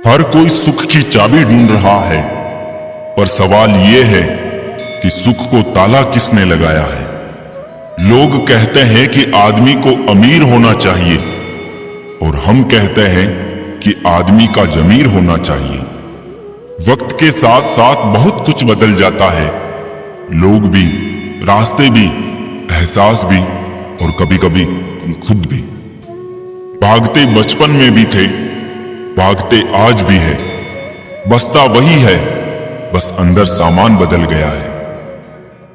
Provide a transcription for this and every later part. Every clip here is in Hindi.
हर कोई सुख की चाबी ढूंढ रहा है, पर सवाल यह है कि सुख को ताला किसने लगाया है। लोग कहते हैं कि आदमी को अमीर होना चाहिए और हम कहते हैं कि आदमी का ज़मीर होना चाहिए। वक्त के साथ साथ बहुत कुछ बदल जाता है, लोग भी, रास्ते भी, एहसास भी और कभी कभी तुम खुद भी। भागते बचपन में भी थे, भागते आज भी है, बसता वही है, बस अंदर सामान बदल गया है।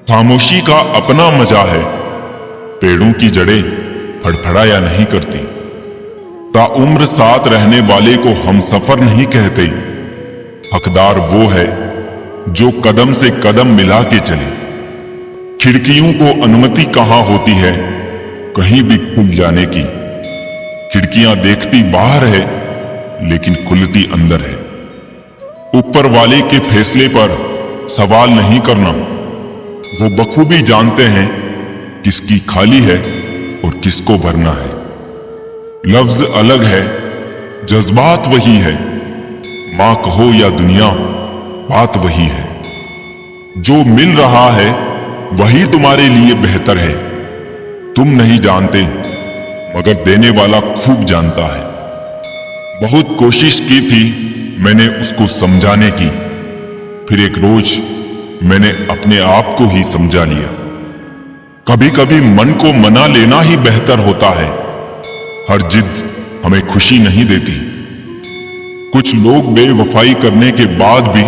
खामोशी का अपना मजा है, पेड़ों की जड़ें फड़फड़ाया नहीं करती। ताउम्र साथ रहने वाले को हम सफर नहीं कहते, हकदार वो है जो कदम से कदम मिला के चले। खिड़कियों को अनुमति कहाँ होती है कहीं भी खुल जाने की। खिड़कियां देखती बाहर है लेकिन खुलती अंदर है। ऊपर वाले के फैसले पर सवाल नहीं करना, वो बखूबी जानते हैं किसकी खाली है और किसको भरना है। लफ्ज अलग है, जज्बात वही है, मां कहो या दुनिया बात वही है। जो मिल रहा है वही तुम्हारे लिए बेहतर है। तुम नहीं जानते मगर देने वाला खूब जानता है। बहुत कोशिश की थी मैंने उसको समझाने की, फिर एक रोज मैंने अपने आप को ही समझा लिया। कभी कभी मन को मना लेना ही बेहतर होता है, हर जिद हमें खुशी नहीं देती। कुछ लोग बेवफाई करने के बाद भी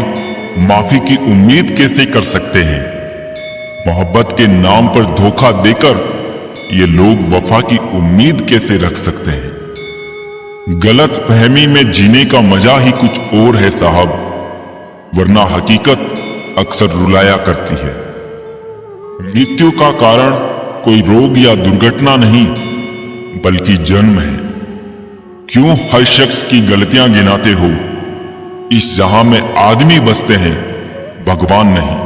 माफी की उम्मीद कैसे कर सकते हैं। मोहब्बत के नाम पर धोखा देकर ये लोग वफा की उम्मीद कैसे रख सकते हैं। गलत फहमी में जीने का मजा ही कुछ और है साहब, वरना हकीकत अक्सर रुलाया करती है। मृत्यु का कारण कोई रोग या दुर्घटना नहीं बल्कि जन्म है। क्यों हर शख्स की गलतियां गिनाते हो? इस जहां में आदमी बसते हैं, भगवान नहीं।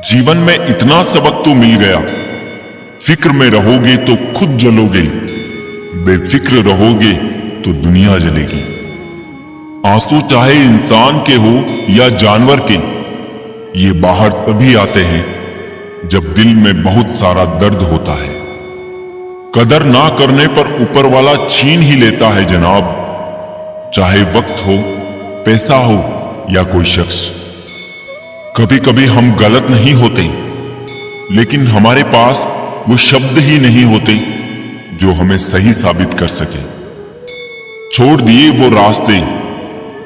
जीवन में इतना सबक तो मिल गया, फिक्र में रहोगे तो खुद जलोगे, बेफिक्र रहोगे तो दुनिया जलेगी। आंसू चाहे इंसान के हो या जानवर के, ये बाहर तभी आते हैं जब दिल में बहुत सारा दर्द होता है। कदर ना करने पर ऊपर वाला छीन ही लेता है जनाब, चाहे वक्त हो, पैसा हो या कोई शख्स। कभी कभी हम गलत नहीं होते, लेकिन हमारे पास वो शब्द ही नहीं होते जो हमें सही साबित कर सके। छोड़ दिए वो रास्ते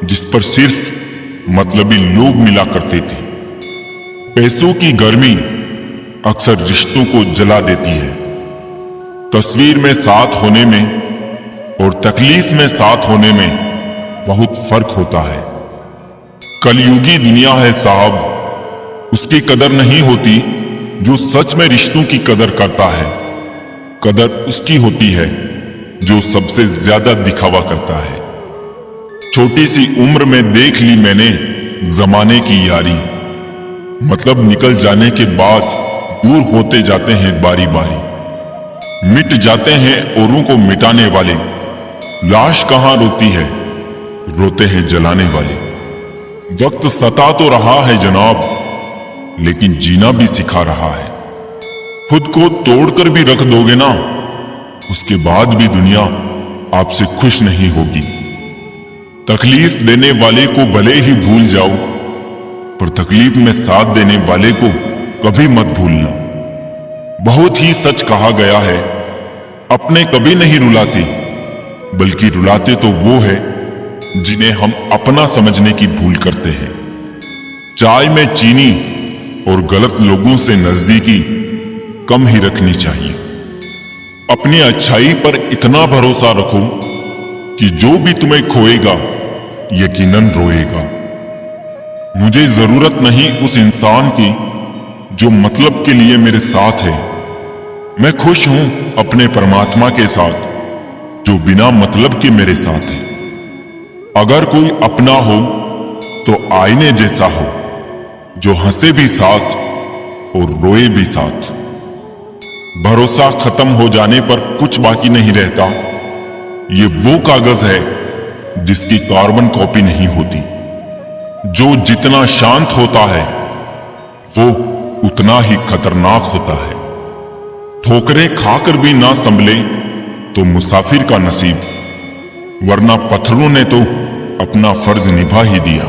जिस पर सिर्फ मतलबी लोग मिला करते थे। पैसों की गर्मी अक्सर रिश्तों को जला देती है। तस्वीर में साथ होने में और तकलीफ में साथ होने में बहुत फर्क होता है। कलयुगी दुनिया है साहब, उसकी कदर नहीं होती जो सच में रिश्तों की कदर करता है। कदर उसकी होती है जो सबसे ज्यादा दिखावा करता है। छोटी सी उम्र में देख ली मैंने जमाने की यारी, मतलब निकल जाने के बाद दूर होते जाते हैं बारी बारी। मिट जाते हैं औरों को मिटाने वाले, लाश कहां रोती है, रोते हैं जलाने वाले। वक्त सता तो रहा है जनाब, लेकिन जीना भी सिखा रहा है। खुद को तोड़कर भी रख दोगे ना, उसके बाद भी दुनिया आपसे खुश नहीं होगी। तकलीफ देने वाले को भले ही भूल जाओ, पर तकलीफ में साथ देने वाले को कभी मत भूलना। बहुत ही सच कहा गया है, अपने कभी नहीं रुलाते, बल्कि रुलाते तो वो है जिन्हें हम अपना समझने की भूल करते हैं। चाय में चीनी और गलत लोगों से नजदीकी कम ही रखनी चाहिए। अपनी अच्छाई पर इतना भरोसा रखो कि जो भी तुम्हें खोएगा यकीनन रोएगा। मुझे जरूरत नहीं उस इंसान की जो मतलब के लिए मेरे साथ है। मैं खुश हूं अपने परमात्मा के साथ जो बिना मतलब के मेरे साथ है। अगर कोई अपना हो तो आईने जैसा हो, जो हंसे भी साथ और रोए भी साथ। भरोसा खत्म हो जाने पर कुछ बाकी नहीं रहता, ये वो कागज है जिसकी कार्बन कॉपी नहीं होती। जो जितना शांत होता है वो उतना ही खतरनाक होता है। ठोकरें खाकर भी ना संभले तो मुसाफिर का नसीब, वरना पत्थरों ने तो अपना फर्ज निभा ही दिया।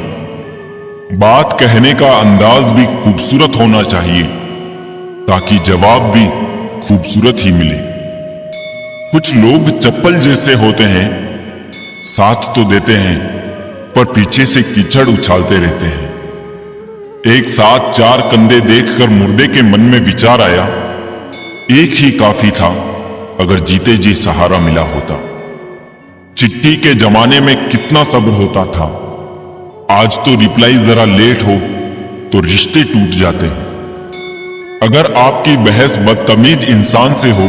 बात कहने का अंदाज भी खूबसूरत होना चाहिए ताकि जवाब भी खूबसूरत ही मिले। कुछ लोग चप्पल जैसे होते हैं, साथ तो देते हैं पर पीछे से कीचड़ उछालते रहते हैं। एक साथ 4 कंधे देखकर मुर्दे के मन में विचार आया, एक ही काफी था अगर जीते जी सहारा मिला होता। चिट्ठी के जमाने में कितना सब्र होता था, आज तो रिप्लाई जरा लेट हो तो रिश्ते टूट जाते हैं। अगर आपकी बहस बदतमीज इंसान से हो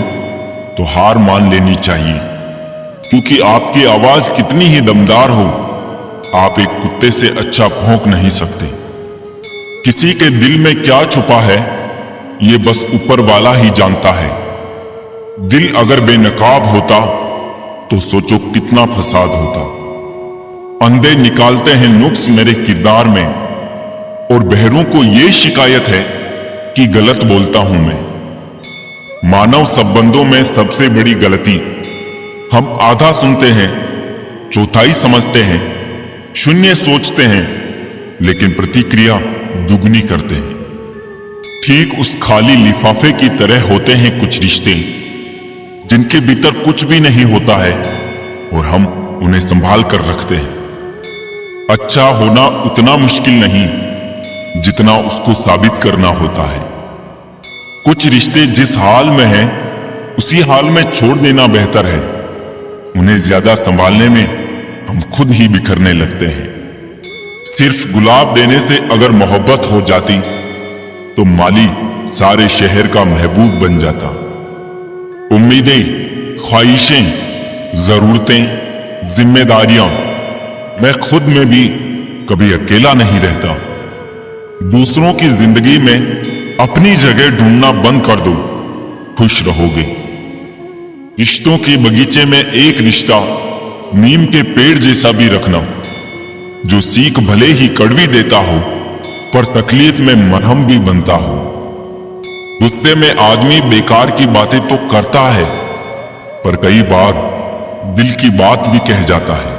तो हार मान लेनी चाहिए, क्योंकि आपकी आवाज कितनी ही दमदार हो, आप एक कुत्ते से अच्छा भौंक नहीं सकते। किसी के दिल में क्या छुपा है ये बस ऊपर वाला ही जानता है। दिल अगर बेनकाब होता तो सोचो कितना फसाद होता। अंधे निकालते हैं नुक्स मेरे किरदार में, और बहरों को ये शिकायत है कि गलत बोलता हूं मैं। मानव संबंधों में सबसे बड़ी गलती, हम आधा सुनते हैं, चौथाई समझते हैं, शून्य सोचते हैं, लेकिन प्रतिक्रिया दुगनी करते हैं। ठीक उस खाली लिफाफे की तरह होते हैं कुछ रिश्ते, जिनके भीतर कुछ भी नहीं होता है और हम उन्हें संभाल कर रखते हैं। अच्छा होना उतना मुश्किल नहीं जितना उसको साबित करना होता है। कुछ रिश्ते जिस हाल में हैं उसी हाल में छोड़ देना बेहतर है। उन्हें ज्यादा संभालने में हम खुद ही बिखरने लगते हैं। सिर्फ गुलाब देने से अगर मोहब्बत हो जाती तो माली सारे शहर का महबूब बन जाता। उम्मीदें, ख्वाहिशें, जरूरतें, जिम्मेदारियां, मैं खुद में भी कभी अकेला नहीं रहता। दूसरों की जिंदगी में अपनी जगह ढूंढना बंद कर दो, खुश रहोगे। रिश्तों के बगीचे में एक रिश्ता नीम के पेड़ जैसा भी रखना, जो सीख भले ही कड़वी देता हो पर तकलीफ में मरहम भी बनता हो। गुस्से में आदमी बेकार की बातें तो करता है, पर कई बार दिल की बात भी कह जाता है।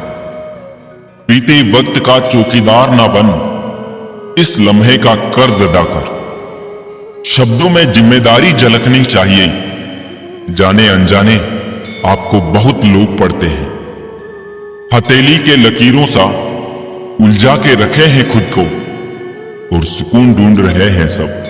बीते वक्त का चौकीदार ना बन, इस लम्हे का कर्ज अदा कर। शब्दों में जिम्मेदारी झलकनी चाहिए। जाने अनजाने आपको बहुत लोग पढ़ते हैं। हथेली के लकीरों सा उलझा के रखे हैं खुद को और सुकून ढूंढ रहे हैं सब।